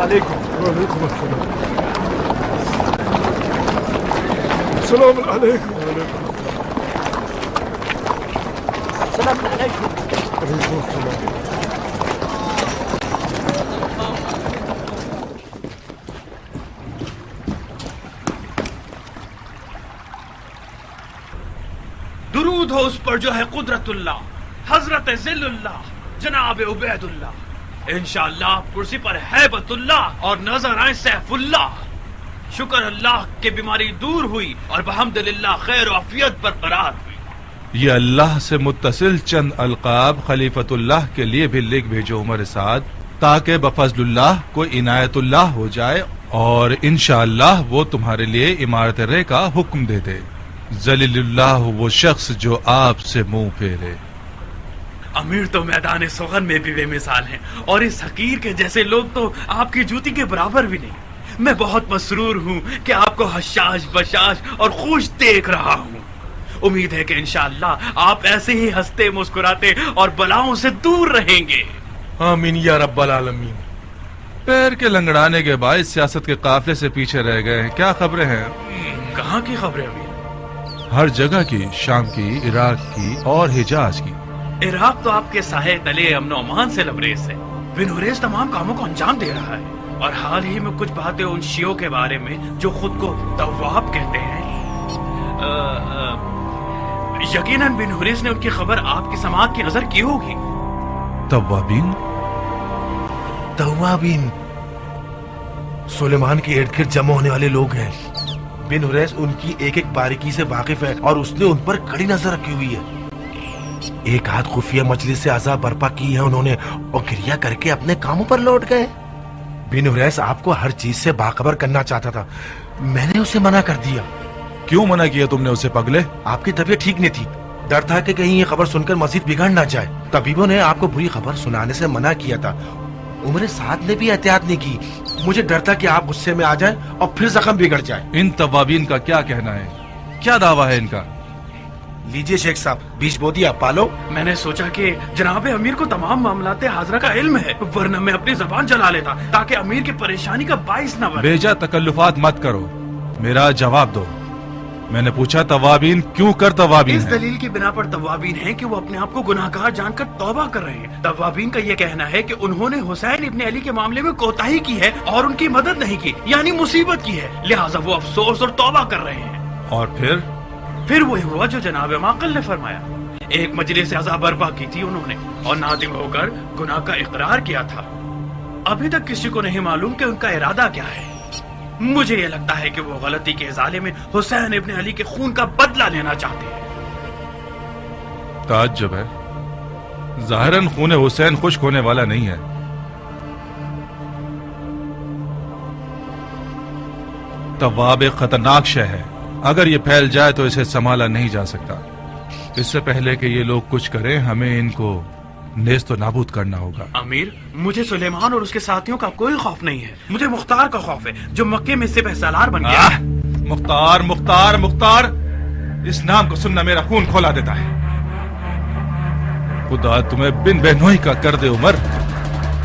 عليكم. وعليكم السلام. السلام عليكم. السلام عليكم. وعليكم السلام. درود ہو اس پر جو ہے قدرت اللہ، حضرت ذل اللہ، جناب عبیداللہ. انشاءاللہ آپ کرسی پر ہیبت اللہ اور نظر آئیں سیف اللہ. شکر اللہ کہ بیماری دور ہوئی اور بحمدللہ خیر و عافیت برقرار ہوئی. یہ اللہ سے متصل چند القاب خلیفۃ اللہ کے لیے بھی لکھ بھیجو عمر سعد، تاکہ بفضل اللہ کو عنایت اللہ ہو جائے اور انشاءاللہ وہ تمہارے لیے عمارت رے کا حکم دے دے. ذلیل اللہ وہ شخص جو آپ سے منہ پھیرے. امیر تو میدان سخن میں بھی بے مثال ہیں، اور اس حقیر کے جیسے لوگ تو آپ کی جوتی کے برابر بھی نہیں. میں بہت مسرور ہوں کہ آپ کو حشاش بشاش اور خوش دیکھ رہا ہوں. امید ہے کہ انشاءاللہ آپ ایسے ہی ہنستے مسکراتے اور بلاؤں سے دور رہیں گے. آمین یا رب العالمین. پیر کے لنگڑانے کے باعث سیاست کے قافلے سے پیچھے رہ گئے ہیں. کیا خبریں ہیں؟ کہاں کی خبریں امیر؟ ہر جگہ کی، شام کی، عراق کی اور حجاز کی. عراق تو آپ کے سائے تلے امن و امان سے لبریز ہے. بن حریث تمام کاموں کو انجام دے رہا ہے، اور حال ہی میں کچھ باتیں ان شیعوں کے بارے میں جو خود کو تواب کہتے ہیں. یقیناً بن حریث نے ان کی خبر آپ کی سماعت کی نظر کی ہوگی. توابین سلیمان کے ارد گرد جمع ہونے والے لوگ ہیں. بن حریث ان کی ایک ایک باریکی سے واقف ہے اور اس نے ان پر کڑی نظر رکھی ہوئی ہے. ایک آدھ خفیہ مجلس سے عذاب برپا کی ہے انہوں نے، اور گریہ کر کے اپنے کاموں پر لوٹ گئے. بن حریث آپ کو ہر چیز سے باخبر کرنا چاہتا تھا، میں نے اسے منع کر دیا. کیوں منع کیا تم نے اسے پگلے؟ آپ کی طبیعت ٹھیک نہیں تھی، ڈر تھا کہ کہیں یہ خبر سن کر مزید بگڑ نہ جائے. طبیبوں نے آپ کو بری خبر سنانے سے منع کیا تھا. عمر سعد نے بھی احتیاط نہیں کی. مجھے ڈر تھا کہ آپ غصے میں آ جائیں اور پھر زخم بگڑ جائے. ان توابین کا کیا کہنا ہے؟ کیا دعویٰ ہے ان کا؟ لیجئے شیخ صاحب، بیچ بو دیا پالو. میں نے سوچا کہ جناب امیر کو تمام معاملات حاضرہ کا علم ہے، ورنہ میں اپنی زبان چلا لیتا تاکہ امیر کی پریشانی کا باعث نہ بنے. بیجا تکلفات مت کرو، میرا جواب دو. میں نے پوچھا توابین کیوں کر توابین اس ہے؟ دلیل کی بنا پر توابین ہیں کہ وہ اپنے آپ کو گناہ گار جان کر توبہ کر رہے ہیں. توابین کا یہ کہنا ہے کہ انہوں نے حسین ابن علی کے معاملے میں کوتاہی کی ہے اور ان کی مدد نہیں کی، یعنی مصیبت کی ہے، لہٰذا وہ افسوس اور توبہ کر رہے ہیں. اور پھر وہی ہوا جو جناب معقل نے فرمایا. ایک مجلس سے عذاب برپا کی تھی انہوں نے، اور نادم ہو کر گناہ کا اقرار کیا تھا. ابھی تک کسی کو نہیں معلوم کہ ان کا ارادہ کیا ہے. مجھے یہ لگتا ہے کہ وہ غلطی کے ازالے میں حسین ابن علی کے خون کا بدلہ لینا چاہتے ہیں. تعجب ہے، ظاہراً خون حسین خشک ہونے والا نہیں ہے. تواب ایک خطرناک شے ہے، اگر یہ پھیل جائے تو اسے سنبھالا نہیں جا سکتا. اس سے پہلے کہ یہ لوگ کچھ کریں ہمیں ان کو نیست و نابود کرنا ہوگا. امیر، مجھے سلیمان اور اس کے ساتھیوں کا کوئی خوف نہیں ہے، مجھے مختار کا خوف ہے جو مکے میں سپہ سالار بن گیا. مختار مختار مختار، اس نام کو سننا میرا خون کھولا دیتا ہے. خدا تمہیں بن بہنوئی کا کر دے عمر،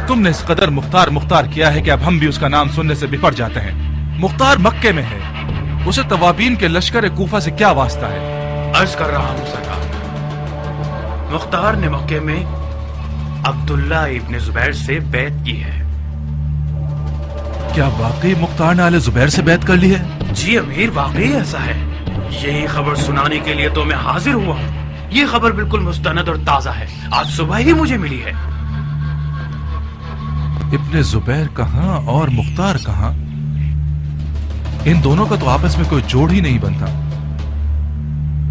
تم نے اس قدر مختار مختار کیا ہے کہ اب ہم بھی اس کا نام سننے سے بپھر جاتے ہیں. مختار مکے میں ہے، اسے توابین کے لشکر کوفہ سے کیا واسطہ ہے؟ عرض کر رہا ہوں سرکار، مختار نے مکے میں عبداللہ ابن زبیر سے بیعت کی ہے. کیا واقعی مختار نے آل زبیر سے بیعت کر لی ہے؟ جی امیر، واقعی ایسا ہے. یہی خبر سنانے کے لیے تو میں حاضر ہوا ہوں. یہ خبر بالکل مستند اور تازہ ہے، آج صبح ہی مجھے ملی ہے. ابن زبیر کہاں اور مختار کہاں؟ ان دونوں کا تو آپس میں کوئی جوڑ ہی نہیں بنتا.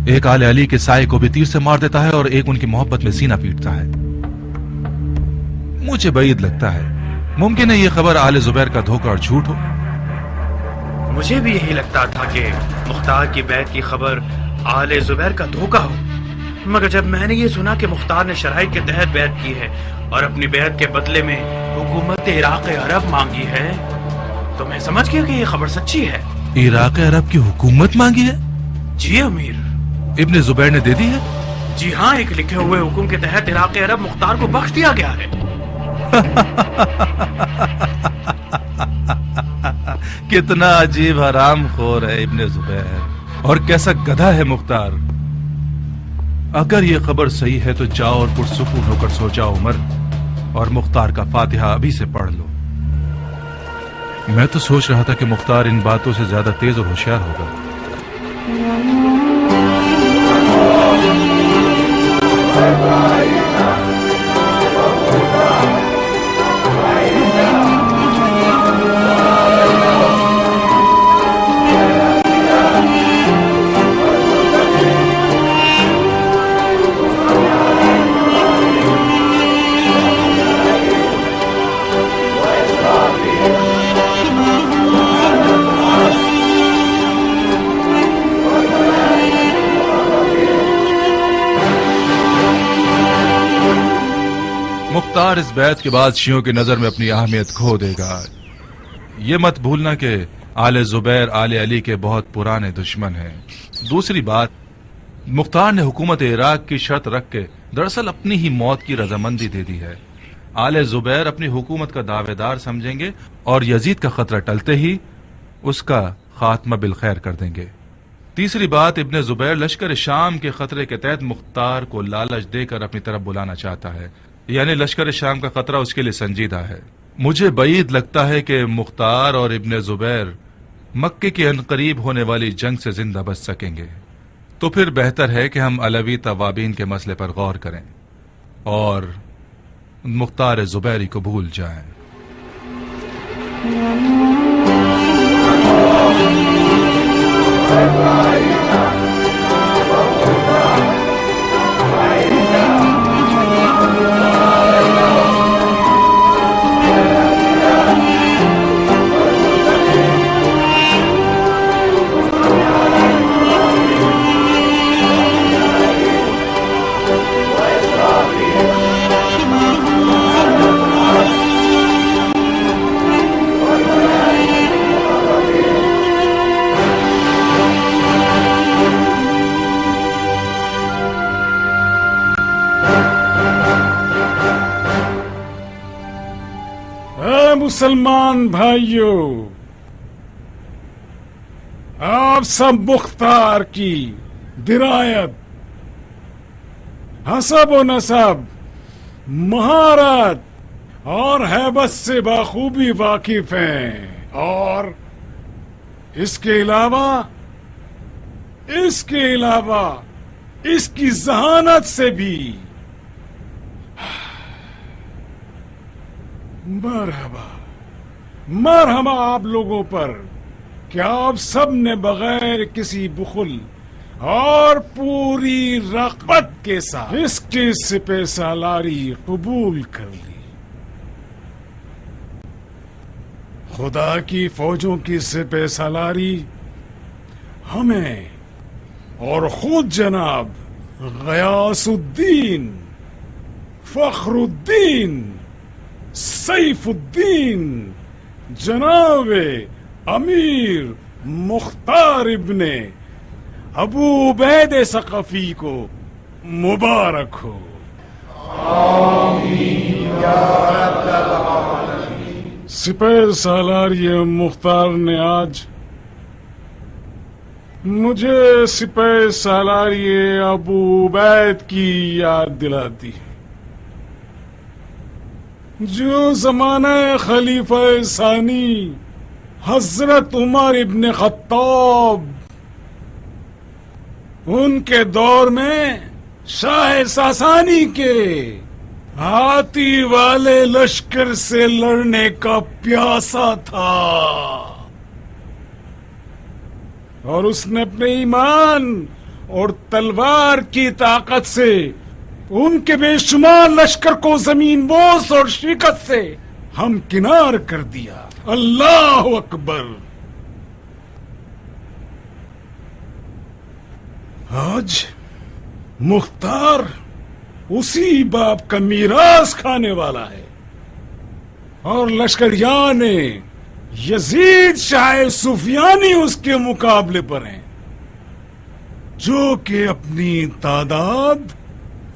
ایک آل علی کے سائے کو بھی تیر سے مار دیتا ہے اور ایک ان کی محبت میں سینہ پیٹتا ہے. مجھے بعید لگتا ہے، ممکن ہے یہ خبر آل زبیر کا دھوکہ اور جھوٹ ہو. مجھے بھی یہی لگتا تھا کہ مختار کی بیعت کی خبر آل زبیر کا دھوکہ ہو، مگر جب میں نے یہ سنا کہ مختار نے شرائط کے تحت بیعت کی ہے اور اپنی بیعت کے بدلے میں حکومت عراق عرب مانگی ہے تو میں سمجھ گیا کہ یہ خبر سچی ہے. عراق عرب کی حکومت مانگی ہے؟ جی امیر. ابن زبیر نے دے دی ہے؟ جی ہاں، ایک لکھے ہوئے حکم کے تحت عراق عرب مختار کو بخش دیا گیا ہے. کتنا عجیب حرام خور ہے ابن زبیر، اور کیسا گدھا ہے مختار۔ اگر یہ خبر صحیح ہے تو جاؤ اور پرسکون ہو کر سو جاؤ عمر، اور مختار کا فاتحہ ابھی سے پڑھ لو۔ میں تو سوچ رہا تھا کہ مختار ان باتوں سے زیادہ تیز اور ہوشیار ہوگا۔ مختار اس بیعت کے بعد شیعوں کی نظر میں اپنی اہمیت کھو دے گا۔ یہ مت بھولنا کہ آل زبیر آل علی کے بہت پرانے دشمن ہیں۔ دوسری بات، مختار نے حکومت عراق کی شرط رکھ کے دراصل اپنی ہی موت کی رضامندی دے دی ہے۔ آل زبیر اپنی حکومت کا دعوے دار سمجھیں گے اور یزید کا خطرہ ٹلتے ہی اس کا خاتمہ بالخیر کر دیں گے۔ تیسری بات، ابن زبیر لشکر شام کے خطرے کے تحت مختار کو لالچ دے کر اپنی طرف بلانا چاہتا ہے، یعنی لشکر شام کا خطرہ اس کے لیے سنجیدہ ہے۔ مجھے بعید لگتا ہے کہ مختار اور ابن زبیر مکے کے عنقریب ہونے والی جنگ سے زندہ بچ سکیں گے، تو پھر بہتر ہے کہ ہم علوی توابین کے مسئلے پر غور کریں اور مختار زبیری کو بھول جائیں۔ مسلمان بھائیوں، آپ سب مختار کی درایت، حسب و نسب، مہارت اور ہیبت سے بخوبی واقف ہیں، اور اس کے علاوہ اس کی ذہانت سے بھی مرحبا آپ لوگوں پر کہ آپ سب نے بغیر کسی بخل اور پوری رغبت کے ساتھ اس کی سپہ سالاری قبول کر لی۔ خدا کی فوجوں کی سپہ سالاری ہمیں اور خود جناب غیاث الدین، فخر الدین، سیف الدین، جناب امیر مختار ابن ابو عبید ثقفی کو مبارک ہو۔ آمین یا رب العالمین۔ سپہ سالاری مختار نے آج مجھے سپہ سالاری ابو عبید کی یاد دلا دی، جو زمانہ خلیفہ ثانی حضرت عمر ابن خطاب، ان کے دور میں شاہ ساسانی کے ہاتھی والے لشکر سے لڑنے کا پیاسا تھا، اور اس نے اپنے ایمان اور تلوار کی طاقت سے ان کے بے شمار لشکر کو زمین بوس اور شکست سے ہم کنار کر دیا۔ اللہ اکبر۔ آج مختار اسی باپ کا میراث کھانے والا ہے، اور لشکریان یزید شاہ سفیانی اس کے مقابلے پر ہیں، جو کہ اپنی تعداد،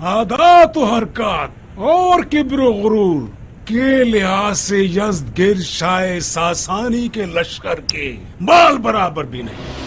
عادات و حرکات اور کبر و غرور کے لحاظ سے یزدگرد شاہ ساسانی کے لشکر کے بال برابر بھی نہیں.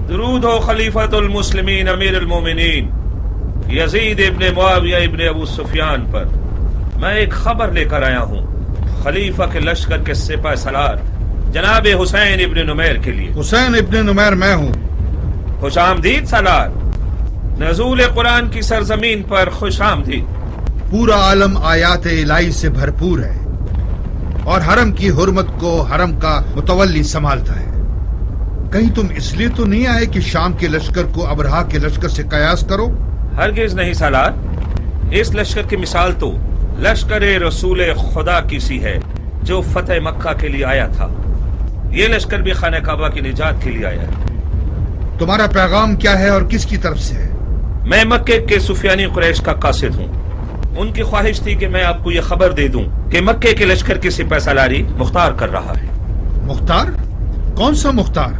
درود ہو خلیفۃ المسلمین امیر المومنین یزید ابن معاویہ ابن ابو سفیان پر. میں ایک خبر لے کر آیا ہوں خلیفہ کے لشکر کے سپہ سالار جناب حسین ابن نمیر کے لیے. حسین ابن نمیر میں ہوں. خوش آمدید سالار. نزول قرآن کی سرزمین پر خوش آمدید. پورا عالم آیات الہی سے بھرپور ہے اور حرم کی حرمت کو حرم کا متولی سنبھالتا ہے. کہیں تم اس لیے تو نہیں آئے کہ شام کے لشکر کو ابرہا کے لشکر سے قیاس کرو؟ ہرگز نہیں سالار. اس لشکر کی مثال تو لشکر رسول خدا کی سی ہے جو فتح مکہ کے لیے آیا تھا. یہ لشکر بھی خانہ کعبہ کی نجات کے لیے آیا ہے. تمہارا پیغام کیا ہے اور کس کی طرف سے ہے؟ میں مکے کے سفیانی قریش کا قاصد ہوں. ان کی خواہش تھی کہ میں آپ کو یہ خبر دے دوں کہ مکے کے لشکر کی سپہ سالاری مختار کر رہا ہے. مختار؟ کون سا مختار؟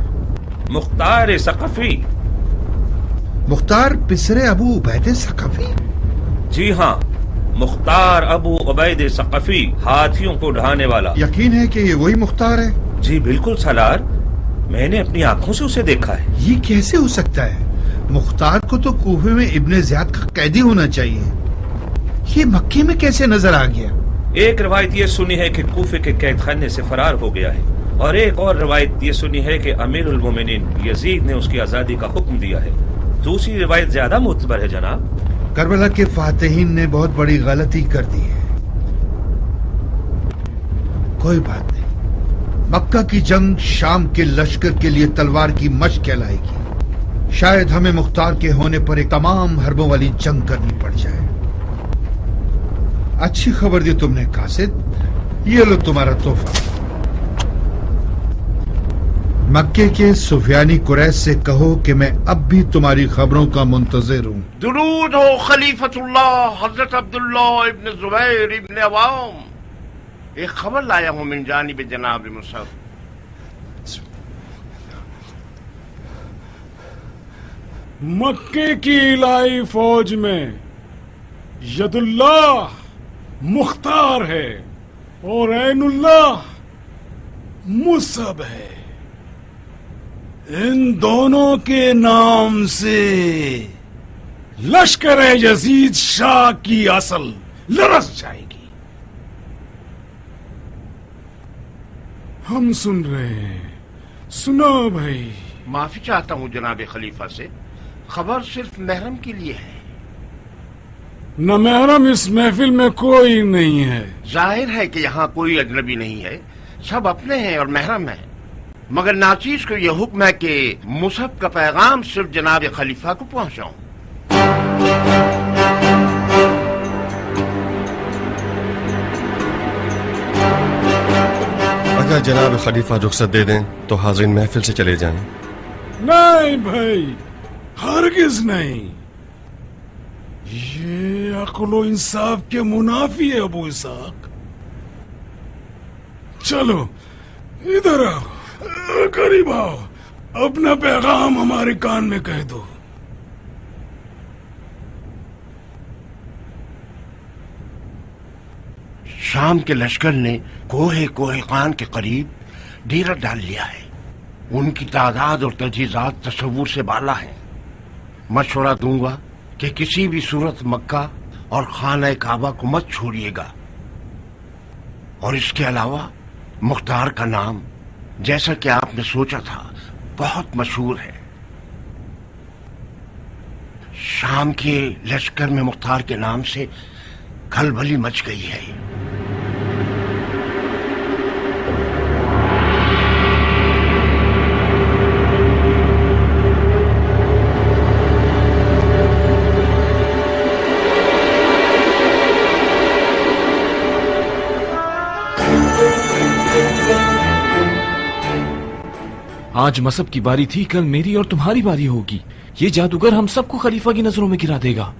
مختار ثقفی. مختار پسر ابو عبید ثقفی؟ جی ہاں، مختار ابو عبید ثقفی، ہاتھیوں کو ڈھانے والا. یقین ہے کہ یہ وہی مختار ہے؟ جی بالکل سالار، میں نے اپنی آنکھوں سے اسے دیکھا ہے. یہ کیسے ہو سکتا ہے؟ مختار کو تو کوفے میں ابن زیاد کا قیدی ہونا چاہیے. یہ مکے میں کیسے نظر آ گیا؟ ایک روایت یہ سنی ہے کہ کوفے کے قید خانے سے فرار ہو گیا ہے، اور ایک اور روایت یہ سنی ہے کہ امیر المومنین یزید نے اس کی آزادی کا حکم دیا ہے. دوسری روایت زیادہ معتبر ہے جناب. کربلا کے فاتحین نے بہت بڑی غلطی کر دی ہے. کوئی بات نہیں، مکہ کی جنگ شام کے لشکر کے لیے تلوار کی مشق کہلائے گی. شاید ہمیں مختار کے ہونے پر ایک تمام حربوں والی جنگ کرنی پڑ جائے. اچھی خبر دی تم نے قاصد، یہ لو تمہارا تحفہ. مکے کے سفیانی قریش سے کہو کہ میں اب بھی تمہاری خبروں کا منتظر ہوں. درود ہو خلیفۃ اللہ حضرت عبداللہ ابن زبیر ابن عوام. ایک خبر لایا ہوں من جانب جناب مصعب. مکے کی الہی فوج میں ید اللہ مختار ہے اور عین اللہ مصعب ہے. ان دونوں کے نام سے لشکر یزید شاہ کی اصل لرز جائے گی. ہم سن رہے ہیں. سنو بھائی. معافی چاہتا ہوں جناب خلیفہ سے، خبر صرف محرم کے لیے ہے. نہ محرم اس محفل میں کوئی نہیں ہے. ظاہر ہے کہ یہاں کوئی اجنبی نہیں ہے، سب اپنے ہیں اور محرم ہیں. مگر ناچیز کو یہ حکم ہے کہ مصعب کا پیغام صرف جناب خلیفہ کو پہنچاؤں. اگر جناب خلیفہ رخصت دے دیں تو حاضرین محفل سے چلے جائیں. نہیں بھائی، ہرگز نہیں. یہ عقل و انصاف کے منافی ہے ابو اسحاق. چلو ادھر آؤ، قریب آؤ. اپنا پیغام ہمارے کان میں کہہ دو. شام کے لشکر نے کوہ خان کے قریب ڈیرا ڈال لیا ہے. ان کی تعداد اور تجہیزات تصور سے بالا ہیں. مشورہ دوں گا کہ کسی بھی صورت مکہ اور خانہ کعبہ کو مت چھوڑیے گا. اور اس کے علاوہ مختار کا نام جیسا کہ آپ نے سوچا تھا بہت مشہور ہے. شام کے لشکر میں مختار کے نام سے کھلبلی مچ گئی ہے. آج مصب کی باری تھی، کل میری اور تمہاری باری ہوگی. یہ جادوگر ہم سب کو خلیفہ کی نظروں میں گرا دے گا.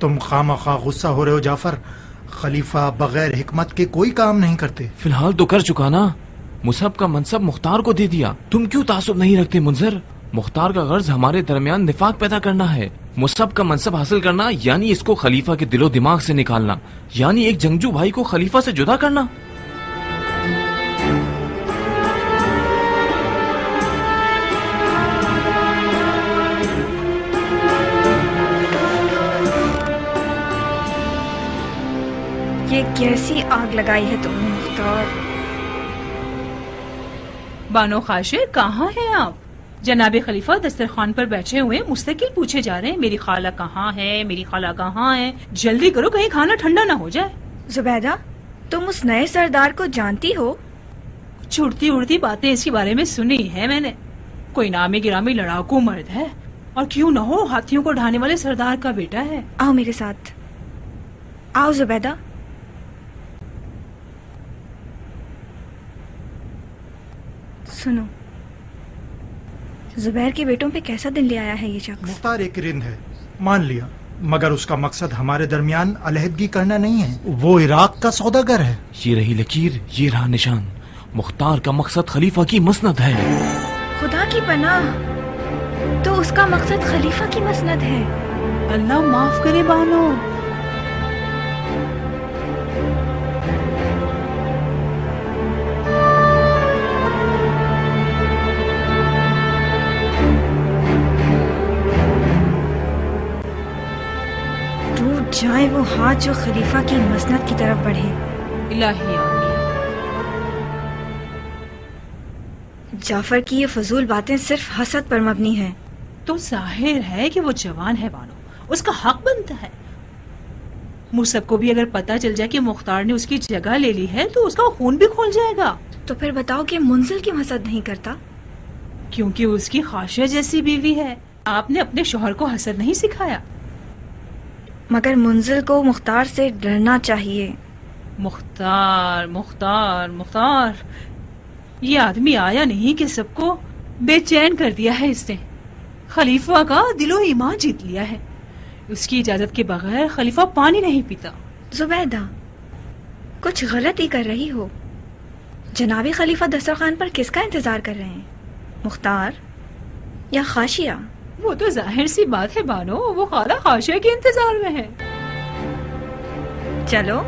تم خواہ غصہ ہو رہے ہو جعفر. خلیفہ بغیر حکمت کے کوئی کام نہیں کرتے. فی الحال تو کر چکا نا. مصب کا منصب مختار کو دے دیا. تم کیوں تعصب نہیں رکھتے منذر؟ مختار کا غرض ہمارے درمیان نفاق پیدا کرنا ہے. مصب کا منصب حاصل کرنا یعنی اس کو خلیفہ کے دل و دماغ سے نکالنا، یعنی ایک جنگجو بھائی کو خلیفہ سے جدا کرنا. یہ کیسی آگ لگائی ہے تم نے مختار؟ بانو خاشر کہاں ہیں آپ؟ جناب خلیفہ دسترخوان پر بیٹھے ہوئے مستقل پوچھے جا رہے ہیں میری خالہ کہاں ہے، میری خالہ کہاں ہے. جلدی کرو کہیں کھانا ٹھنڈا نہ ہو جائے. زبیدہ تم اس نئے سردار کو جانتی ہو؟ کچھ اڑتی اڑتی باتیں اس کے بارے میں سنی ہے میں نے. کوئی نامی گرامی لڑاکو مرد ہے، اور کیوں نہ ہو ہاتھیوں کو ڈھانے والے سردار کا بیٹا ہے. آؤ میرے ساتھ، آؤ زبیدہ. سنو، زبیر کے بیٹوں پہ کیسا دن لے آیا ہے یہ شخص. مختار ایک رند ہے، مان لیا، مگر اس کا مقصد ہمارے درمیان علیحدگی کرنا نہیں ہے. وہ عراق کا سوداگر ہے. یہ رہی لکیر، یہ رہا نشان. مختار کا مقصد خلیفہ کی مسند ہے. خدا کی پناہ، تو اس کا مقصد خلیفہ کی مسند ہے. اللہ معاف کرے بانو. جائے وہ ہاتھ جو خلیفہ کی مسند کی طرف بڑھے. الہی آمین. جعفر کی یہ فضول باتیں صرف حسد پر مبنی ہیں. تو ظاہر ہے کہ وہ جوان ہے بانو، اس کا حق بنتا ہے. مصب کو بھی اگر پتہ چل جائے کہ مختار نے اس کی جگہ لے لی ہے تو اس کا خون بھی کھول جائے گا. تو پھر بتاؤ کہ منزل کیوں حسد نہیں کرتا؟ کیونکہ اس کی خاشع جیسی بیوی ہے. آپ نے اپنے شوہر کو حسد نہیں سکھایا. مگر منزل کو مختار سے ڈرنا چاہیے. مختار مختار مختار، یہ آدمی آیا نہیں کہ سب کو بے چین کر دیا ہے. اس نے خلیفہ کا دل و ایمان جیت لیا ہے. اس کی اجازت کے بغیر خلیفہ پانی نہیں پیتا. زبیدہ کچھ غلط ہی کر رہی ہو. جناب خلیفہ دسترخوان پر کس کا انتظار کر رہے ہیں، مختار یا خاشیہ؟ وہ تو ظاہر سی بات ہے بانو، وہ خالہ خاشیہ کے انتظار میں ہے. چلو.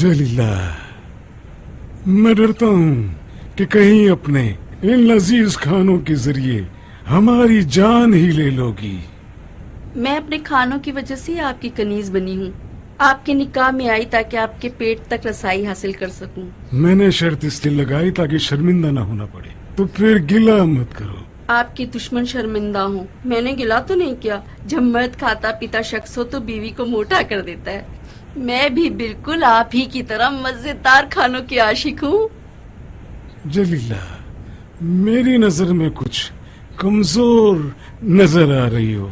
جلیلہ، میں ڈرتا ہوں کہ کہیں اپنے ان لذیذ کھانوں کے ذریعے ہماری جان ہی لے لو گی. میں اپنے کھانوں کی وجہ سے آپ کی کنیز بنی ہوں. آپ کے نکاح میں آئی تاکہ آپ کے پیٹ تک رسائی حاصل کر سکوں. میں نے شرط اس لیے لگائی تاکہ شرمندہ نہ ہونا پڑے. تو پھر گلہ مت کرو. آپ کے دشمن شرمندہ ہوں. میں نے گلہ تو نہیں کیا. جب مرد کھاتا پیتا شخص ہو تو بیوی کو موٹا کر دیتا ہے. میں بھی بالکل آپ ہی کی طرح مزیدار کھانوں کی عاشق ہوں. جلیلہ، میری نظر میں کچھ کمزور نظر آ رہی ہو.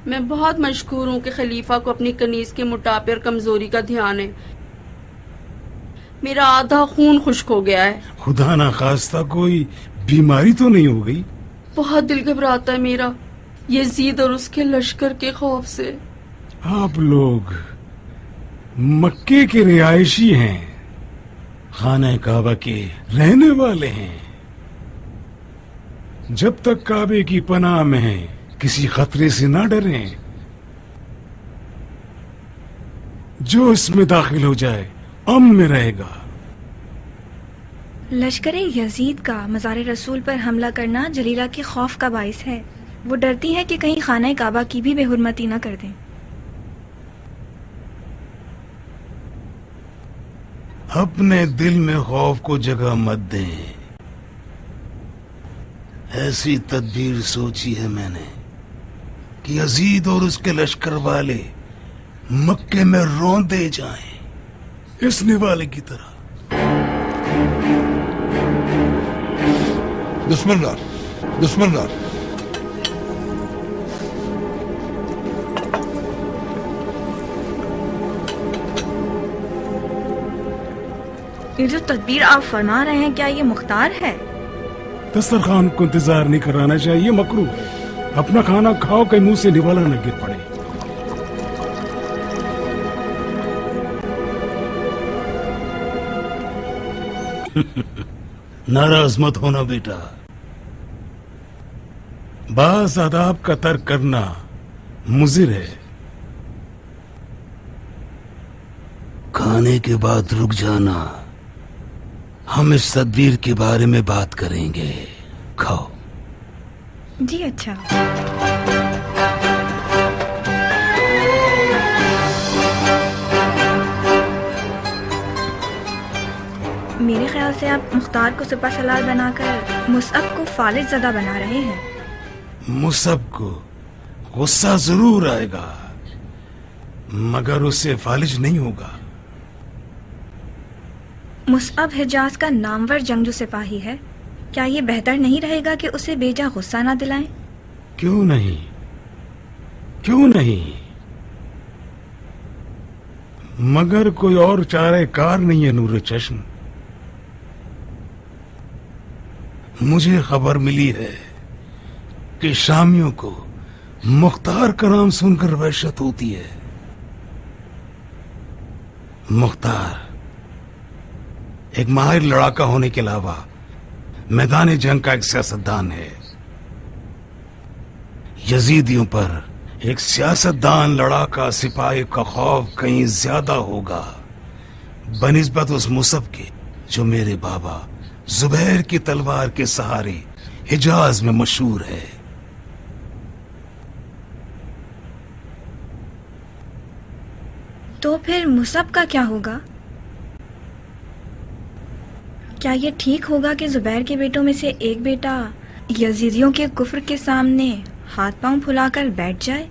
میں بہت مشکور ہوں کہ خلیفہ کو اپنی کنیز کے موٹاپے اور کمزوری کا دھیان ہے. میرا آدھا خون خشک ہو گیا ہے. خدا نہ خواستہ کوئی بیماری تو نہیں ہو گئی؟ بہت دل گھبراتا ہے میرا یزید اور اس کے لشکر کے خوف سے. آپ لوگ مکے کے رہائشی ہیں، خانہ کعبہ کے رہنے والے ہیں. جب تک کعبے کی پناہ میں ہیں کسی خطرے سے نہ ڈریں. جو اس میں داخل ہو جائے امن میں رہے گا. لشکر یزید کا مزار رسول پر حملہ کرنا جلیلہ کے خوف کا باعث ہے. وہ ڈرتی ہے کہ کہیں خانہ کعبہ کی بھی بے حرمتی نہ کر دیں. اپنے دل میں خوف کو جگہ مت دیں. ایسی تدبیر سوچی ہے میں نے کہ یزید اور اس کے لشکر والے مکے میں روندے جائیں اس نوالے کی طرح. دشمن رار دشمن رار. یہ جو تدبیر آپ فرما رہے ہیں کیا یہ مختار ہے؟ دسترخوان کو انتظار نہیں کرانا چاہیے، مکروہ ہے. اپنا کھانا کھاؤ کہ منہ سے نوالا نہ گر پڑے. ناراض مت ہونا بیٹا، بعض آداب کا ترک کرنا مضر ہے. کھانے کے بعد رک جانا، ہم اس تدبیر کے بارے میں بات کریں گے. کھاؤ. جی اچھا. میرے خیال سے آپ مختار کو سپہ سالار بنا کر مصعب کو فالج زدہ بنا رہے ہیں. مصعب کو غصہ ضرور آئے گا مگر اسے فالج نہیں ہوگا. مصعب حجاز کا نامور جنگجو سپاہی ہے، کیا یہ بہتر نہیں رہے گا کہ اسے بیجا غصہ نہ دلائیں؟ کیوں نہیں، کیوں نہیں، مگر کوئی اور چارہ کار نہیں ہے نور چشم. مجھے خبر ملی ہے کہ شامیوں کو مختار کا نام سن کر وحشت ہوتی ہے. مختار ایک ماہر لڑاکا ہونے کے علاوہ میدان جنگ کا ایک سیاستدان ہے. یزیدیوں پر ایک سیاستدان لڑاکا سپاہی کا خوف کہیں زیادہ ہوگا بنسبت اس مصعب کے جو میرے بابا زبیر کی تلوار کے سہارے حجاز میں مشہور ہے. تو پھر مصعب کا کیا ہوگا؟ کیا یہ ٹھیک ہوگا کہ زبیر کے بیٹوں میں سے ایک بیٹا یزیدیوں کے کفر کے سامنے ہاتھ پاؤں پھلا کر بیٹھ جائے؟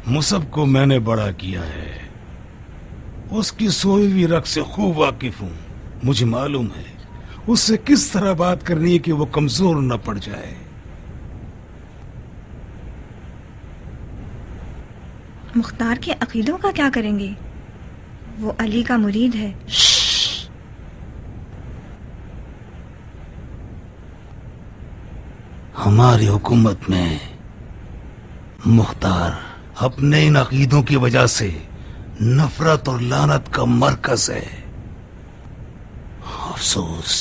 مصعب کو میں نے بڑا کیا ہے، اس کی سوئی ہوئی رگ سے خوب واقف ہوں. مجھے معلوم ہے اس سے کس طرح بات کرنی ہے کہ وہ کمزور نہ پڑ جائے. مختار کے عقیدوں کا کیا کریں گے؟ وہ علی کا مرید ہے. ہماری حکومت میں مختار اپنے ان عقیدوں کی وجہ سے نفرت اور لعنت کا مرکز ہے. افسوس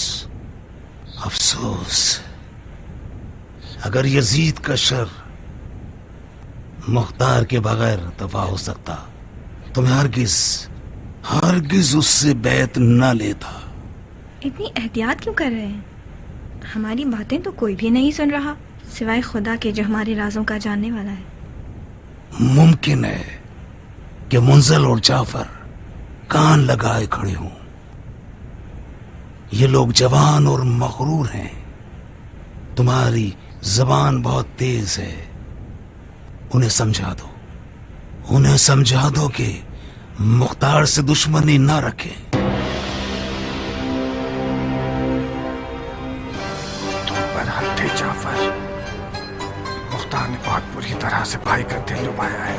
افسوس، اگر یزید کا شر مختار کے بغیر دفاع ہو سکتا تو میں ہرگز اس سے بیعت نہ لیتا. اتنی احتیاط کیوں کر رہے ہیں؟ ہماری باتیں تو کوئی بھی نہیں سن رہا سوائے خدا کے جو ہمارے رازوں کا جاننے والا ہے. ممکن ہے کہ منزل اور جعفر کان لگائے کھڑے ہوں. یہ لوگ جوان اور مغرور ہیں. تمہاری زبان بہت تیز ہے. انہیں سمجھا دو کہ مختار سے دشمنی نہ رکھیں. تم پر حد ہے جعفر. مختار نے بہت بری طرح سے بھائی کا دل ڈبایا ہے.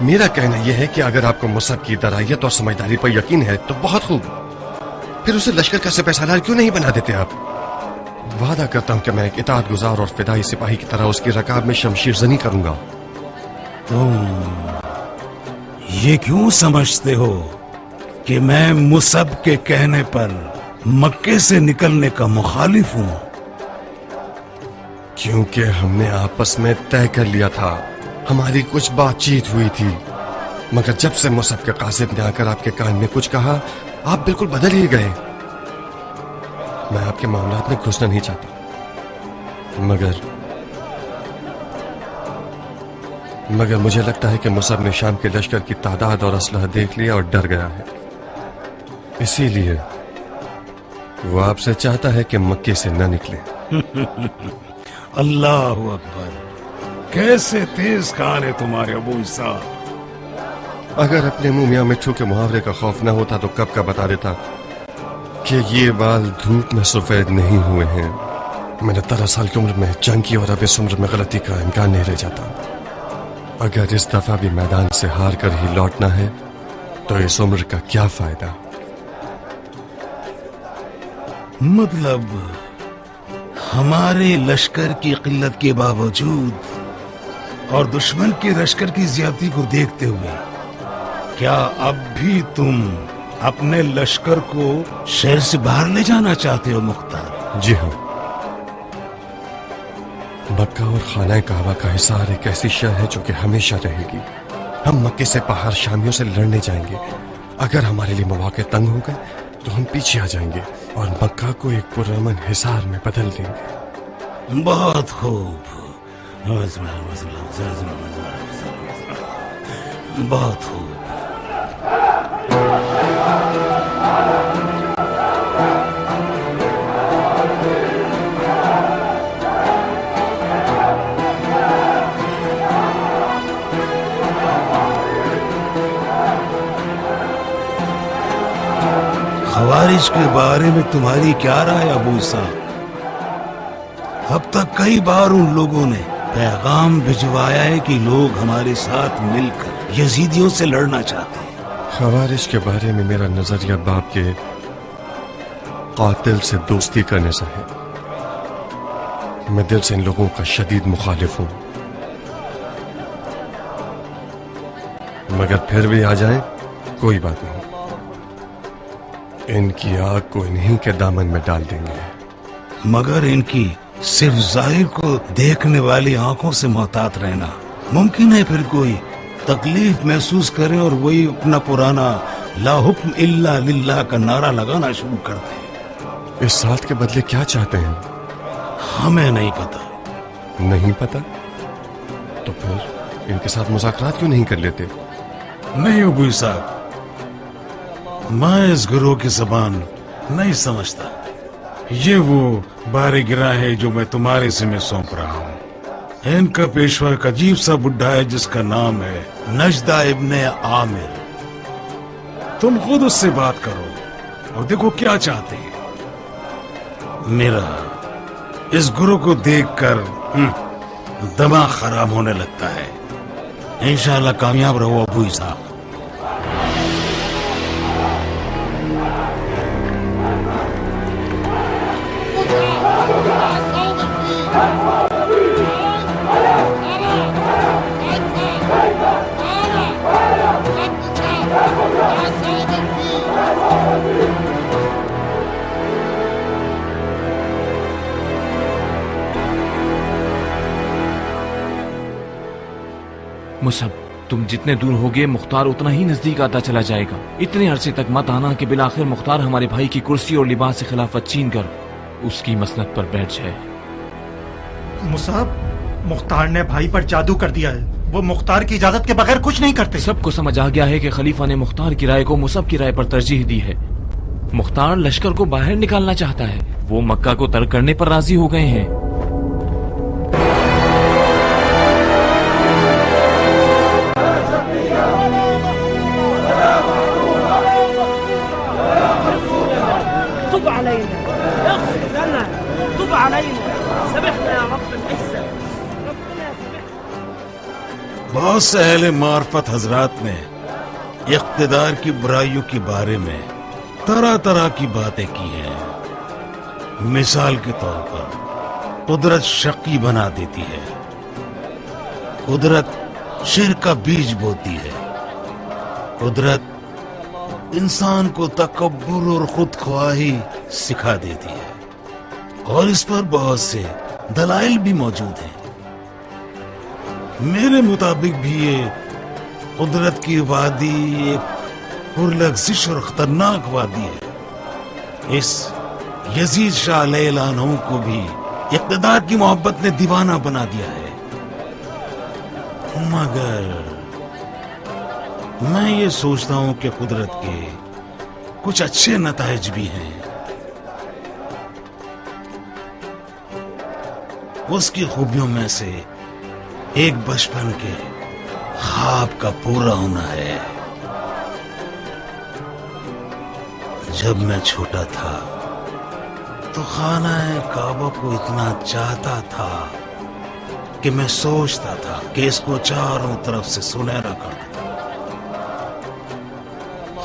میرا کہنا یہ ہے کہ اگر آپ کو مصعب کی درائیت اور سمجھداری پر یقین ہے تو بہت خوب، پھر اسے لشکر کا سپہ سالار کیوں نہیں بنا دیتے آپ؟ وعدہ کرتا ہوں کہ میں ایک اطاعت گزار اور فدائی سپاہی کی طرح اس کی رکاب میں شمشیر زنی کروں گا۔ تم یہ کیوں سمجھتے ہو کہ میں مصعب کے کہنے پر مکے سے نکلنے کا مخالف ہوں؟ کیونکہ ہم نے آپس میں طے کر لیا تھا، ہماری کچھ بات چیت ہوئی تھی، مگر جب سے مصعب کے قاصد نے آ کر آپ کے کان میں کچھ کہا آپ بالکل بدل ہی گئے۔ میں آپ کے معاملات میں گھسنا نہیں چاہتا، مگر مجھے لگتا ہے کہ مصعب نے شام کے لشکر کی تعداد اور اسلحہ دیکھ لیا اور ڈر گیا ہے، اسی لیے وہ آپ سے چاہتا ہے کہ مکے سے نہ نکلے۔ اللہ اکبر، کیسے تیز کان ہے تمہارے ابو اسحاق۔ اگر اپنے منہ میاں مٹھو کے محاورے کا خوف نہ ہوتا تو کب کا بتا دیتا کہ یہ بال دھوپ میں سفید نہیں ہوئے ہیں۔ میں نے 13 سال کی عمر میں جنگ کی اور اب اس عمر میں غلطی کا امکان نہیں رہ جاتا۔ اگر اس دفعہ بھی میدان سے ہار کر ہی لوٹنا ہے تو اس عمر کا کیا فائدہ؟ مطلب ہمارے لشکر کی قلت کے باوجود اور دشمن کے لشکر کی زیادتی کو دیکھتے ہوئے کیا اب بھی تم اپنے لشکر کو شہر سے باہر لے جانا چاہتے ہو مختار؟ جی ہاں، مکہ اور خانہ کعبہ کا حصار ایک ایسی شے ہے جو کہ ہمیشہ رہے گی۔ ہم مکے سے باہر شامیوں سے لڑنے جائیں گے، اگر ہمارے لیے مواقع تنگ ہو گئے تو ہم پیچھے آ جائیں گے اور مکہ کو ایک پرامن حصار میں بدل دیں گے۔ بہت خوب، بہت خوب۔ خوارج کے بارے میں تمہاری کیا رائے ابو اسحاق؟ اب تک کئی بار ان لوگوں نے پیغام بھجوایا ہے کہ لوگ ہمارے ساتھ مل کر یزیدیوں سے لڑنا چاہتے ہیں۔ خوارج کے بارے میں میرا نظریہ باپ کے قاتل سے دوستی کرنے سے ہے۔ میں دل سے ان لوگوں کا شدید مخالف ہوں، مگر پھر بھی آ جائیں کوئی بات نہیں، ان کی آگ کو انہی کے دامن میں ڈال دیں گے۔ مگر ان کی صرف ظاہر کو دیکھنے والی آنکھوں سے محتاط رہنا۔ ممکن ہے پھر کوئی تکلیف محسوس کرے اور وہی اپنا پرانا لا حکم الا للہ کا نعرہ لگانا شروع کر دے۔ اس ساتھ کے بدلے کیا چاہتے ہیں؟ ہمیں نہیں پتا۔ نہیں پتا؟ تو پھر ان کے ساتھ مذاکرات کیوں نہیں کر لیتے؟ نہیں ابو اسحاق، میں اس گروہ کی زبان نہیں سمجھتا۔ یہ وہ بارے گرا ہے جو میں تمہارے ذمہ سونپ رہا ہوں۔ ان کا پیشوا ایک عجیب سا بڈھا ہے جس کا نام ہے نجدہ ابن عامر۔ تم خود اس سے بات کرو اور دیکھو کیا چاہتے ہیں۔ میرا اس گروہ کو دیکھ کر دماغ خراب ہونے لگتا ہے۔ انشاءاللہ کامیاب رہو ابو اسحاق۔ مصعب، تم جتنے دور ہوگے مختار اتنا ہی نزدیک آتا چلا جائے گا۔ اتنے عرصے تک مت آنا کہ بالآخر مختار ہمارے بھائی کی کرسی اور لباس سے خلافت چھین کر اس کی مسند پر بیٹھ جائے۔ مصعب، مختار نے بھائی پر جادو کر دیا ہے، وہ مختار کی اجازت کے بغیر کچھ نہیں کرتے۔ سب کو سمجھ آ گیا ہے کہ خلیفہ نے مختار کی رائے کو مصعب کی رائے پر ترجیح دی ہے۔ مختار لشکر کو باہر نکالنا چاہتا ہے، وہ مکہ کو ترک کرنے پر راضی ہو گئے ہیں۔ بہت سے اہل معرفت حضرات نے اقتدار کی برائیوں کے بارے میں طرح طرح کی باتیں کی ہیں. مثال کے طور پر قدرت شقی بنا دیتی ہے، قدرت شر کا بیج بوتی ہے، قدرت انسان کو تکبر اور خود خواہی سکھا دیتی ہے، اور اس پر بہت سے دلائل بھی موجود ہیں. میرے مطابق بھی یہ قدرت کی وادی ایک پرلغزش اور خطرناک وادی ہے. اس یزید شاہ علیہ العنہ کو بھی اقتدار کی محبت نے دیوانہ بنا دیا ہے. مگر میں یہ سوچتا ہوں کہ قدرت کے کچھ اچھے نتائج بھی ہیں. اس کی خوبیوں میں سے ایک بچپن کے خواب کا پورا ہونا ہے. جب میں چھوٹا تھا تو خانہ کعبہ کو اتنا چاہتا تھا کہ میں سوچتا تھا کہ اس کو چاروں طرف سے سنہرا کر دوں.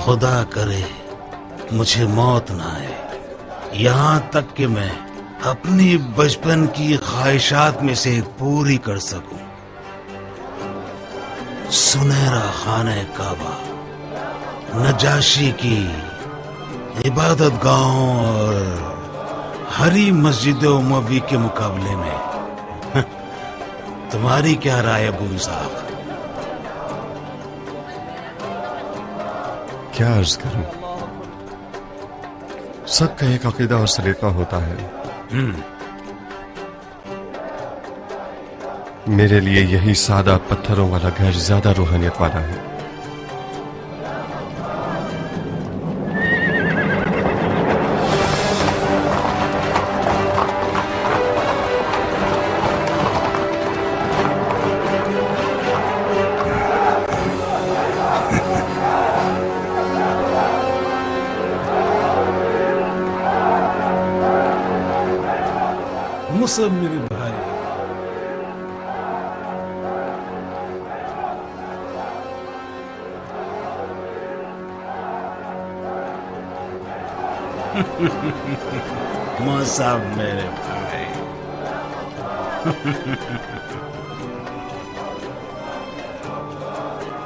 خدا کرے مجھے موت نہ آئے یہاں تک کہ میں اپنی بچپن کی خواہشات میں سے ایک پوری کر سکوں. سنہرا خانہ کعبہ نجاشی کی عبادت گاہوں اور ہری مسجد اموی کے مقابلے میں تمہاری کیا رائے ابو اسحاق؟ کیا عرض کروں، سب کا ایک عقیدہ اور سلیقہ ہوتا ہے. میرے لیے یہی سادہ پتھروں والا گھر زیادہ روحانیت والا ہے. مصعب میرے بھائی، مصعب میرے بھائی،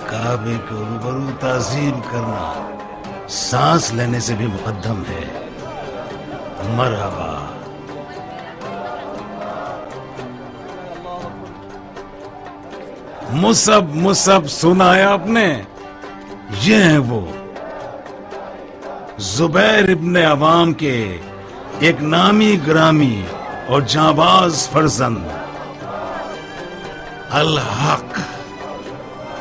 کعبے کے روبرو تعظیم کرنا سانس لینے سے بھی مقدم ہے. مرحبا. مصعب سنا ہے آپ نے؟ یہ ہیں وہ زبیر ابن عوام کے ایک نامی گرامی اور جانباز فرزند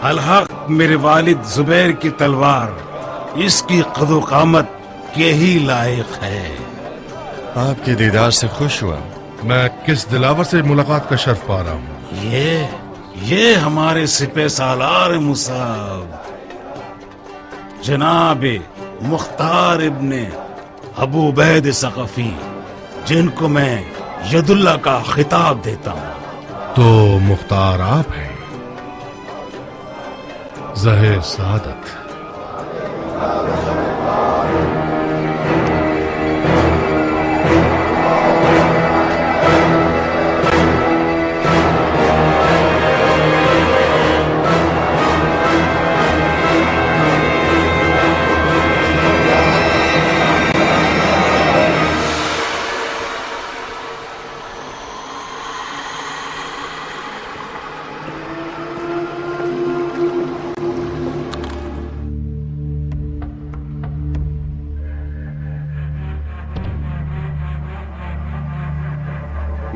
الحق میرے والد زبیر کی تلوار اس کی قد و قامت کے ہی لائق ہے. آپ کے دیدار سے خوش ہوا. میں کس دلاور سے ملاقات کا شرف پا رہا ہوں؟ یہ ہمارے سپہ سالار مصعب جناب مختار ابن ابو عبید ثقفی، جن کو میں ید اللہ کا خطاب دیتا ہوں. تو مختار آپ ہیں؟ ظاہر سعادت.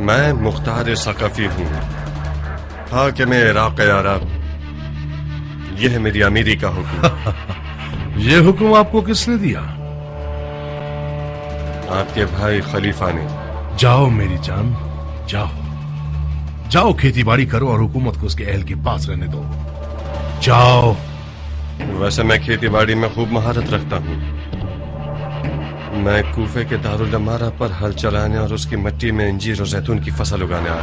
میں مختار ثقفی ہوں، حاکم عراق عرب. یہ ہے میری امیری کا حکم. یہ حکم آپ کو کس نے دیا؟ آپ کے بھائی خلیفہ نے. جاؤ میری جان، جاؤ کھیتی باڑی کرو اور حکومت کو اس کے اہل کے پاس رہنے دو. جاؤ. ویسے میں کھیتی باڑی میں خوب مہارت رکھتا ہوں. میں کوفے کے دارالعمارہ پر ہل چلانے اور اس کی مٹی میں انجیر اور زیتون کی فصل اگانے آیا.